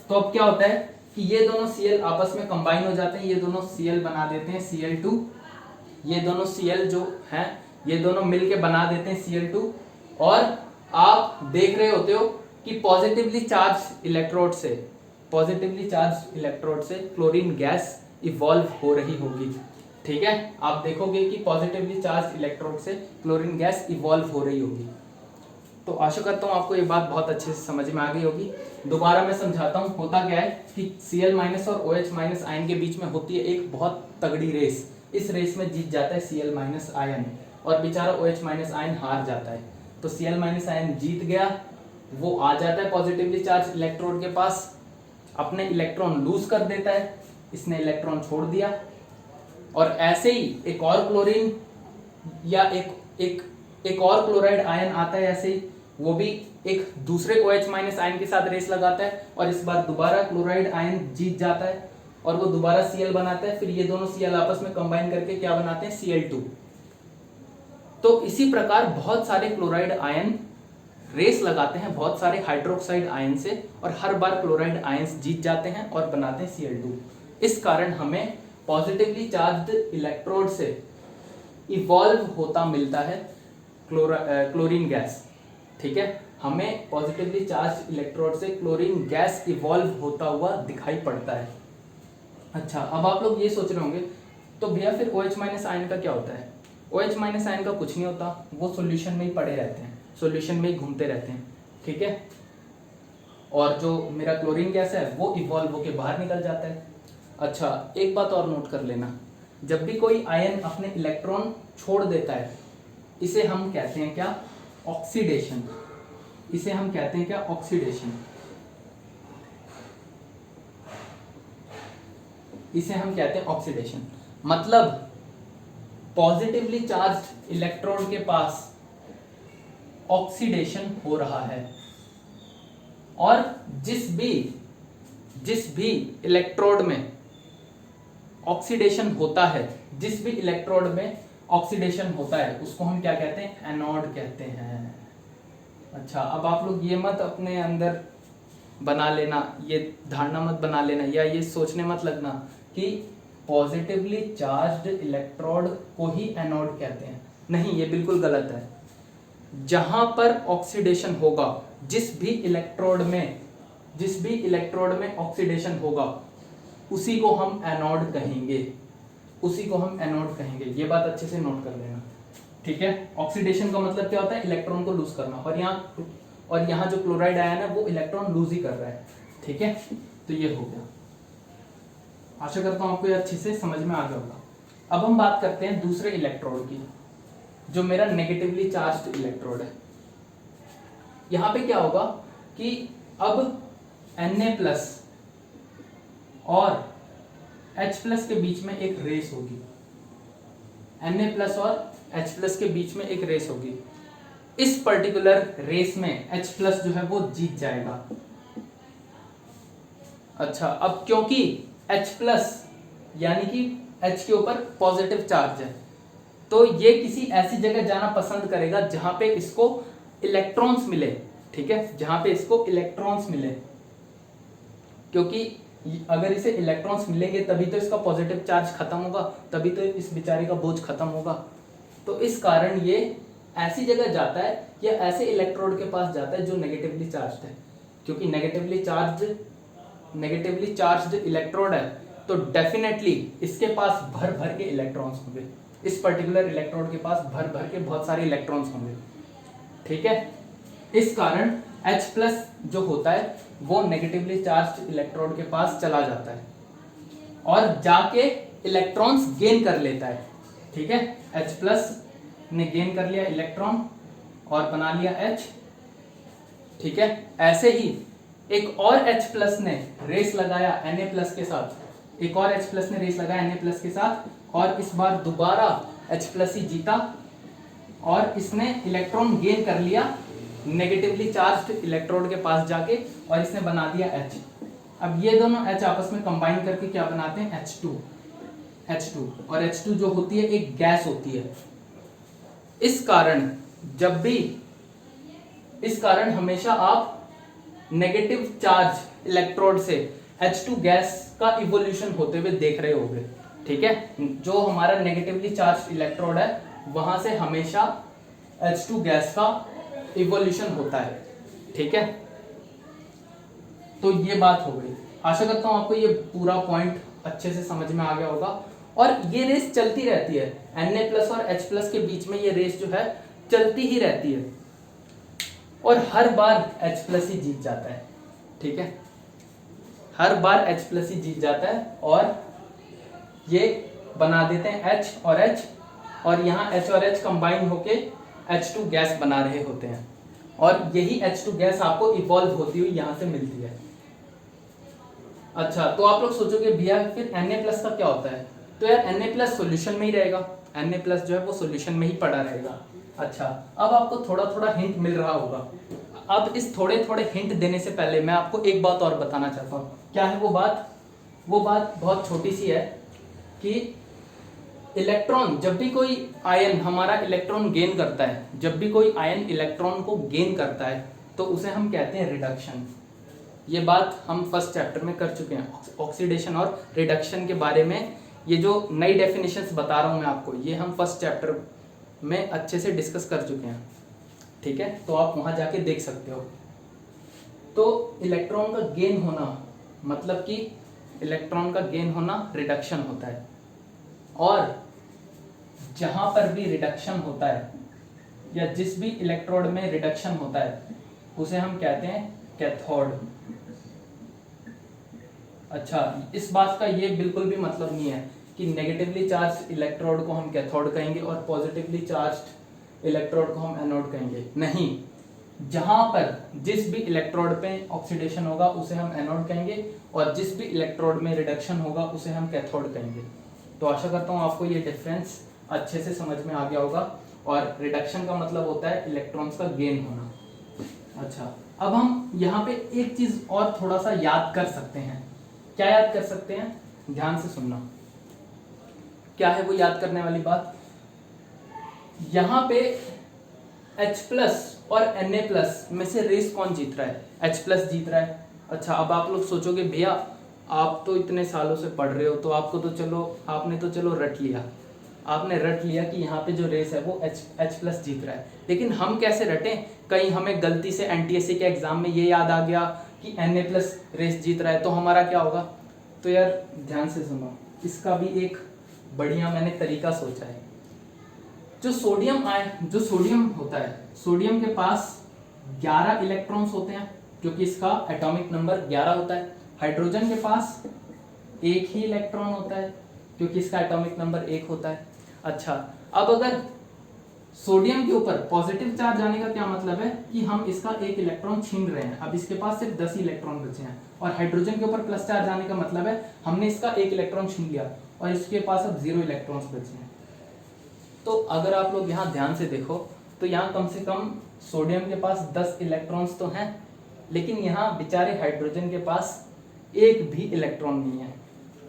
तो अब क्या होता है कि ये दोनों Cl आपस में कंबाइन हो जाते हैं, ये दोनों Cl बना देते हैं Cl2, ये दोनों Cl जो हैं ये दोनों मिलके बना देते हैं Cl2, और आप देख रहे होते हो कि पॉजिटिवली चार्ज इलेक्ट्रोड से क्लोरीन गैस इवॉल्व हो रही होगी। ठीक है, आप देखोगे कि पॉजिटिवली चार्ज इलेक्ट्रोड से क्लोरीन गैस इवॉल्व हो रही होगी। तो आशा करता हूँ आपको ये बात बहुत अच्छे से समझ में आ गई होगी। दोबारा मैं समझाता हूँ। होता क्या है कि Cl- और OH- आयन के बीच में होती है एक बहुत तगड़ी रेस। इस रेस में जीत जाता है Cl- आयन और बेचारा OH- आयन हार जाता है। तो Cl- आयन जीत गया, वो आ जाता है पॉजिटिवली चार्ज इलेक्ट्रोड के पास, अपने इलेक्ट्रॉन लूज कर देता है, इसने इलेक्ट्रॉन छोड़ दिया। और ऐसे ही एक और क्लोरीन या एक और क्लोराइड आयन आता है ऐसे ही, वो भी एक दूसरे OH- आयन के साथ रेस लगाता है और इस बार दोबारा क्लोराइड आयन जीत जाता है और वो दोबारा Cl बनाता है। फिर ये दोनों Cl आपस में कंबाइन करके क्या बनाते हैं, Cl2। तो इसी प्रकार बहुत सारे क्लोराइड आयन रेस लगाते हैं बहुत सारे हाइड्रोक्साइड आयन से और हर बार क्लोराइड आयंस जीत जाते हैं और बनाते हैं Cl2। इस कारण हमें पॉजिटिवली चार्ज्ड इलेक्ट्रोड से इवॉल्व होता मिलता है क्लोरीन गैस। ठीक है, हमें पॉजिटिवली चार्ज इलेक्ट्रोड से क्लोरीन गैस इवॉल्व होता हुआ दिखाई पड़ता है। अच्छा, अब आप लोग ये सोच रहे होंगे तो भैया फिर OH- आयन का क्या होता है? OH- आयन का कुछ नहीं होता, वो सॉल्यूशन में ही पड़े रहते हैं, सॉल्यूशन में ही घूमते रहते हैं। ठीक है, और जो मेरा क्लोरीन गैस है वो इवॉल्व होके बाहर निकल जाता है। अच्छा, एक बात और नोट कर लेना, जब भी कोई आयन अपने इलेक्ट्रॉन छोड़ देता है इसे हम कहते हैं क्या, ऑक्सीडेशन। इसे हम कहते हैं क्या, ऑक्सीडेशन। इसे हम कहते हैं ऑक्सीडेशन। मतलब पॉजिटिवली चार्ज्ड इलेक्ट्रोड के पास ऑक्सीडेशन हो रहा है और जिस भी इलेक्ट्रोड में ऑक्सीडेशन होता है, जिस भी इलेक्ट्रोड में ऑक्सीडेशन होता है उसको हम क्या कहते हैं, एनोड कहते हैं। अच्छा, अब आप लोग ये मत अपने अंदर बना लेना, ये धारणा मत बना लेना या ये सोचने मत लगना कि पॉजिटिवली चार्ज्ड इलेक्ट्रोड को ही एनोड कहते हैं। नहीं, ये बिल्कुल गलत है। जहां पर ऑक्सीडेशन होगा, जिस भी इलेक्ट्रोड में ऑक्सीडेशन होगा उसी को हम एनोड कहेंगे, उसी को हम एनोड कहेंगे। ये बात अच्छे से नोट कर लेना। ठीक है, ऑक्सीडेशन का मतलब क्या होता है, इलेक्ट्रॉन को लूज करना, और यहाँ जो क्लोराइड आयन है वो इलेक्ट्रॉन लूज ही कर रहा है। ठीक है, तो ये हो गया। आशा करता हूँ आपको ये अच्छे से समझ में आ गया होगा। अब हम बात करते हैं दूसरे इलेक्ट्रोड की, जो मेरा नेगेटिवली चार्ज्ड इलेक्ट्रोड है। यहाँ पे क्या होगा कि अब Na+ और H+ के बीच में एक रेस होगी। Na+ और H+ के बीच में एक रेस होगी। इस पर्टिकुलर रेस में H+ जो है वो जीत जाएगा। अच्छा, अब क्योंकि H+ यानी कि H के ऊपर पॉजिटिव चार्ज है तो ये किसी ऐसी जगह जाना पसंद करेगा जहां पे इसको इलेक्ट्रॉन्स मिले। ठीक है, जहां पे इसको इलेक्ट्रॉन्स मिले, क्योंकि अगर इसे इलेक्ट्रॉन्स मिलेंगे तभी तो इसका पॉजिटिव चार्ज खत्म होगा, तभी तो इस बेचारे का बोझ खत्म होगा। तो इस कारण ये ऐसी जगह जाता है या ऐसे इलेक्ट्रोड के पास जाता है जो नेगेटिवली चार्ज्ड है, क्योंकि नेगेटिवली चार्ज्ड इलेक्ट्रोड है तो डेफिनेटली इसके पास भर भर के इलेक्ट्रॉन्स होंगे। इस पर्टिकुलर इलेक्ट्रोड के पास भर भर के बहुत सारे इलेक्ट्रॉन्स होंगे। ठीक है, इस कारण H+ जो होता है वो नेगेटिवली चार्ज्ड इलेक्ट्रोड के पास चला जाता है और जाके इलेक्ट्रॉन्स गेन कर लेता है। ठीक है, H+ ने गेन कर लिया इलेक्ट्रॉन और बना लिया H। ठीक है, ऐसे ही एक और H+ ने रेस लगाया Na+ के साथ, एक और H+ ने रेस लगाया Na+ के साथ और इस बार दोबारा H+ ही जीता और इसने इलेक्ट्रॉन गेन कर लिया नेगेटिवली चार्ज्ड इलेक्ट्रोड के पास जाके और इसने बना दिया H। अब ये दोनों H आपस में कंबाइन करके क्या बनाते हैं, H2। और H2 जो होती है एक गैस होती है। इस कारण हमेशा आप नेगेटिव चार्ज इलेक्ट्रोड से H2 गैस का इवोल्यूशन होते हुए देख रहे होंगे। ठीक है, जो हमारा नेगेटिवली चार्ज इलेक्ट्रोड है वहां से हमेशा H2 गैस का इवोल्यूशन होता है। ठीक है, तो ये बात हो गई। आशा करता हूं आपको ये पूरा पॉइंट अच्छे से समझ में आ गया होगा। और ये रेस चलती रहती है, Na+ और H+ के बीच में ये रेस जो है चलती ही रहती है। और हर बार H प्लस ही जीत जाता है, ठीक है, हर बार H प्लस ही जीत जाता है और ये बना देते हैं H और H, और यहाँ H और H कंबाइन होके H2 गैस बना रहे होते हैं, और यही H2 गैस आपको इवॉल्व होती हुई यहाँ से मिलती है। अच्छा, तो आप लोग सोचोगे भैया फिर Na+ का क्या होता है, तो यार Na+ सॉल्यूशन में ही रहेगा, Na+ जो है वो सॉल्यूशन में ही पड़ा रहेगा। अच्छा, अब आपको थोड़ा थोड़ा हिंट मिल रहा होगा। अब इस थोड़े थोड़े हिंट देने से पहले मैं आपको एक बात और बताना चाहता हूँ। क्या है वो बात? वो बात बहुत छोटी सी है कि इलेक्ट्रॉन, जब भी कोई आयन हमारा इलेक्ट्रॉन गेन करता है, जब भी कोई आयन इलेक्ट्रॉन को गेन करता है तो उसे हम कहते हैं रिडक्शन। ये बात हम फर्स्ट चैप्टर में कर चुके हैं, ऑक्सीडेशन और रिडक्शन के बारे में। ये जो नई डेफिनेशंस बता रहा हूँ मैं आपको, ये हम फर्स्ट चैप्टर में अच्छे से डिस्कस कर चुके हैं, ठीक है, तो आप वहाँ जाके देख सकते हो। तो इलेक्ट्रॉन का गेन होना मतलब कि इलेक्ट्रॉन का गेन होना रिडक्शन होता है, और जहां पर भी रिडक्शन होता है या जिस भी इलेक्ट्रोड में रिडक्शन होता है उसे हम कहते हैं कैथोड। अच्छा, इस बात का ये बिल्कुल भी मतलब नहीं है कि नेगेटिवली चार्ज इलेक्ट्रोड को हम कैथोड कहेंगे और पॉजिटिवली चार्ज इलेक्ट्रोड को हम एनोड कहेंगे, नहीं, जहां पर जिस भी इलेक्ट्रोड पे ऑक्सीडेशन होगा उसे हम एनोड कहेंगे और जिस भी इलेक्ट्रोड में रिडक्शन होगा उसे हम कैथोड कहेंगे। तो आशा करता हूँ आपको ये डिफरेंस अच्छे से समझ में आ गया होगा, और रिडक्शन का मतलब होता है इलेक्ट्रॉन्स का गेन होना। अच्छा, अब हम यहाँ पे एक चीज और थोड़ा सा याद कर सकते हैं। क्या याद कर सकते हैं? ध्यान से सुनना। क्या है वो याद करने वाली बात? यहाँ पे H+ और Na+ में से रेस कौन जीत रहा है? H+ जीत रहा है। अच्छा, अब आप लोग सोचोगे भैया आप तो इतने सालों से पढ़ रहे हो तो आपको तो चलो, आपने तो चलो रट लिया, आपने रट लिया कि यहाँ पे जो रेस है वो H+ जीत रहा है। लेकिन हम कैसे रटें? कहीं हमें गलती से NTSC के एग्जाम में ये याद आ गया कि Na+ रेस जीत रहा है तो हमारा क्या होगा? तो यार ध्यान से सुनो, इसका भी एक बढ़िया मैंने तरीका सोचा है। जो सोडियम होता है, सोडियम के पास 11 इलेक्ट्रॉन्स होते हैं क्योंकि इसका एटॉमिक नंबर 11 होता है। हाइड्रोजन के पास एक ही इलेक्ट्रॉन होता है क्योंकि इसका एटॉमिक नंबर 1 होता है। अच्छा, अब अगर सोडियम के ऊपर पॉजिटिव चार्ज आने का क्या मतलब है कि हम इसका एक इलेक्ट्रॉन छीन रहे हैं, अब इसके पास सिर्फ 10 इलेक्ट्रॉन बचे हैं। और हाइड्रोजन के ऊपर प्लस चार्ज आने का मतलब है हमने इसका एक इलेक्ट्रॉन छीन लिया और इसके पास अब 0 इलेक्ट्रॉन्स बचे हैं। तो अगर आप लोग यहाँ ध्यान से देखो तो यहाँ कम से कम सोडियम के पास 10 इलेक्ट्रॉन्स तो हैं, लेकिन यहाँ बेचारे हाइड्रोजन के पास एक भी इलेक्ट्रॉन नहीं है।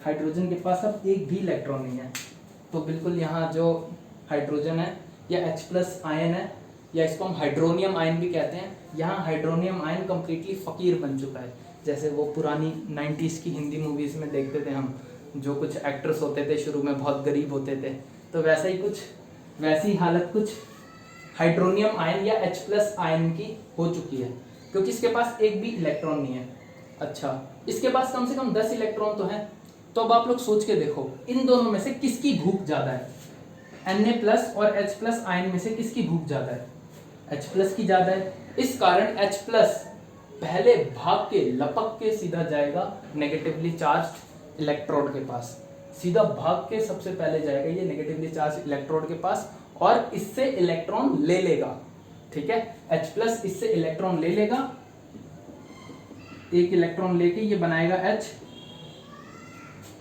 हाइड्रोजन के पास अब एक भी इलेक्ट्रॉन नहीं है। तो बिल्कुल यहाँ जो हाइड्रोजन है या H+ आयन है, या इसको हम हाइड्रोनियम आयन भी कहते हैं, यहाँ हाइड्रोनियम आयन कम्प्लीटली फकीर बन चुका है। जैसे वो पुरानी 90s की हिंदी मूवीज़ में देखते थे हम, जो कुछ एक्टर्स होते थे शुरू में बहुत गरीब होते थे, तो वैसा ही कुछ, वैसी हालत कुछ हाइड्रोनियम आयन या H+ आयन की हो चुकी है क्योंकि इसके पास एक भी इलेक्ट्रॉन नहीं है। अच्छा, इसके पास कम से कम 10 इलेक्ट्रॉन तो हैं। तो अब आप लोग सोच के देखो इन दोनों में से किसकी भूख ज्यादा है? Na+ और H+ आयन में से किसकी भूख ज्यादा है? H+ की ज्यादा है। इस कारण H+ पहले भाग के लपक के सीधा जाएगा नेगेटिवली चार्ज इलेक्ट्रोड के पास, सीधा भाग के सबसे पहले जाएगा ये नेगेटिवली चार्ज इलेक्ट्रोड के पास और इससे इलेक्ट्रॉन ले लेगा, ठीक है। H+ इससे इलेक्ट्रॉन ले लेगा, एक इलेक्ट्रॉन लेके ये बनाएगा H,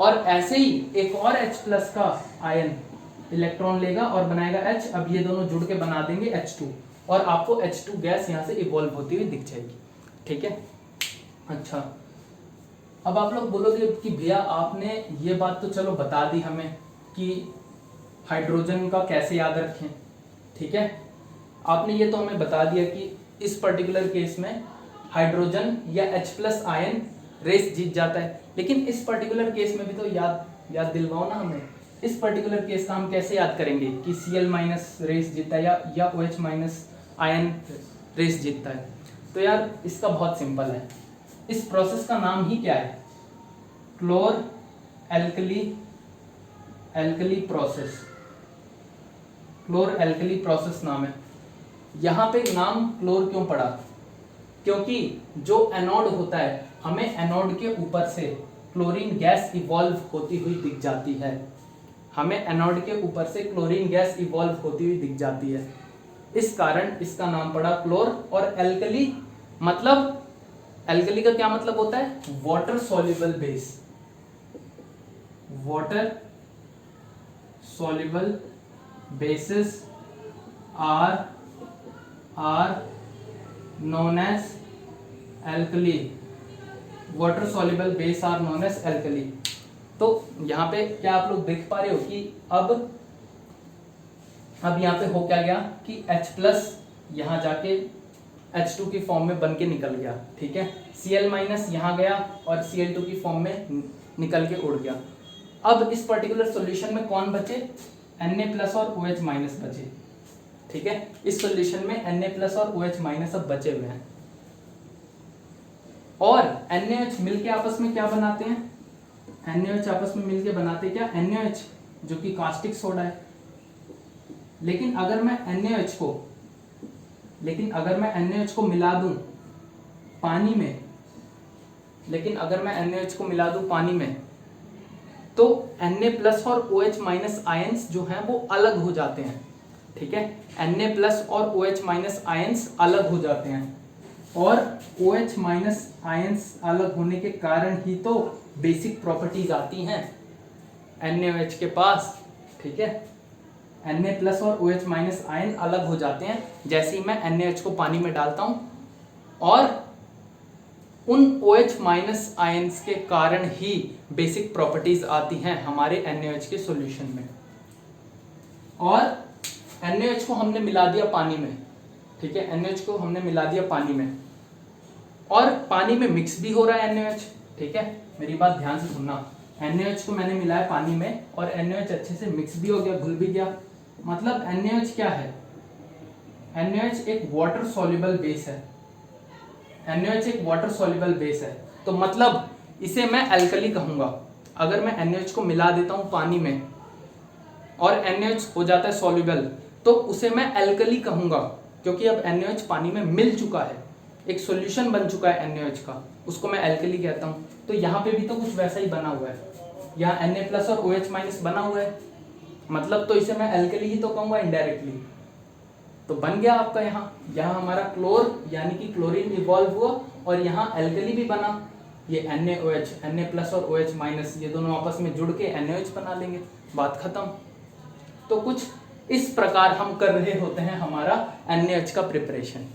और ऐसे ही एक और H+ का आयन इलेक्ट्रॉन लेगा और बनाएगा H। अब ये दोनों जुड़ के बना देंगे H2 और आपको H2 गैस यहाँ से इवॉल्व होती हुई दिख जाएगी, ठीक है। अच्छा, अब आप लोग बोलोगे कि भैया आपने ये बात तो चलो बता दी हमें कि हाइड्रोजन का कैसे याद रखें, ठीक है, आपने ये तो हमें बता दिया कि इस पर्टिकुलर केस में हाइड्रोजन या H+ आयन रेस जीत जाता है, लेकिन इस पर्टिकुलर केस में भी तो याद दिलवाओ ना हमें। इस पर्टिकुलर केस का हम कैसे याद करेंगे कि Cl- रेस जीतता है या OH- आयन रेस जीतता है? तो यार इसका बहुत सिंपल है, इस प्रोसेस का नाम ही क्या है? क्लोर एल्कली प्रोसेस, क्लोर एल्कली प्रोसेस नाम है। यहाँ पे नाम क्लोर क्यों पड़ा? क्योंकि जो एनोड होता है, हमें एनोड के ऊपर से क्लोरीन गैस इवॉल्व होती हुई दिख जाती है। हमें एनोड के ऊपर से क्लोरीन गैस इवॉल्व होती हुई दिख जाती है, इस कारण इसका नाम पड़ा क्लोर। और एल्कली मतलब, एल्कली का क्या मतलब होता है? Water soluble base. Water soluble bases are known as alkali. Water soluble base are known as alkali. तो यहाँ पे क्या आप लोग देख पा रहे हो कि अब यहाँ पे हो क्या गया कि H प्लस यहाँ जाके H2 की फॉर्म में बन के निकल गया, ठीक है। Cl माइनस यहाँ गया और Cl2 की फॉर्म में निकल के उड़ गया। अब इस पर्टिकुलर सॉल्यूशन में कौन बचे? Na प्लस और OH माइनस बचे, ठीक है। इस सॉल्यूशन में Na प्लस और OH माइनस अब बचे हुए हैं, और NaOH मिलके आपस में क्या बनाते हैं? NaOH आपस में मिलके बनाते क्या? NaOH, जो कि कास्टिक सोडा है। लेकिन अगर मैं NaOH को मिला दूं पानी में, पानी में, तो Na प्लस और OH माइनस आयंस जो हैं वो अलग हो जाते हैं, ठीक है। Na प्लस और OH माइनस आयंस अलग हो जाते हैं, और OH माइनस आयंस अलग होने के कारण ही तो बेसिक प्रॉपर्टीज आती हैं NaOH के पास, ठीक है। Na प्लस और OH माइनस आयन अलग हो जाते हैं जैसे ही मैं NaOH को पानी में डालता हूं, और उन OH माइनस आयंस के कारण ही बेसिक प्रॉपर्टीज आती हैं हमारे NaOH के सॉल्यूशन में। और NaOH को हमने मिला दिया पानी में, ठीक है। NaOH को हमने मिला दिया पानी में, और पानी में मिक्स भी हो रहा है NaOH, ठीक है। मेरी बात ध्यान से सुनना, NaOH को मैंने मिलाया पानी में और NaOH अच्छे से मिक्स भी हो गया, घुल भी गया। मतलब NaOH क्या है? NaOH एक वाटर सॉल्युबल बेस है। NaOH एक वाटर सॉल्युबल बेस है, तो मतलब इसे मैं एल्कली कहूंगा। अगर मैं NaOH को मिला देता हूं पानी में और NaOH हो जाता है सॉल्युबल, तो उसे मैं एल्कली कहूंगा, क्योंकि अब NaOH पानी में मिल चुका है, एक सॉल्यूशन बन चुका है NaOH का, उसको मैं एल्कली कहता हूं। तो यहाँ पे भी तो कुछ वैसा ही बना हुआ है, यहाँ Na प्लस और OH माइनस बना हुआ है, मतलब तो इसे मैं एल्कली ही तो कहूंगा इनडायरेक्टली। तो बन गया आपका यहाँ हमारा क्लोर यानी कि क्लोरीन इवॉल्व हुआ, और यहाँ एल्कली भी बना। ये NaOH, Na प्लस और OH माइनस, ये दोनों आपस में जुड़ के NaOH बना लेंगे, बात खत्म। तो कुछ इस प्रकार हम कर रहे होते हैं हमारा NaOH का प्रिपरेशन।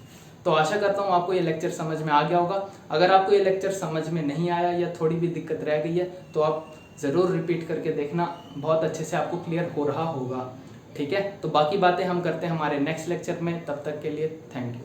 तो आशा करता हूँ आपको ये लेक्चर समझ में आ गया होगा। अगर आपको ये लेक्चर समझ में नहीं आया या थोड़ी भी दिक्कत रह गई है तो आप ज़रूर रिपीट करके देखना, बहुत अच्छे से आपको क्लियर हो रहा होगा, ठीक है। तो बाकी बातें हम करते हैं हमारे नेक्स्ट लेक्चर में, तब तक के लिए थैंक यू।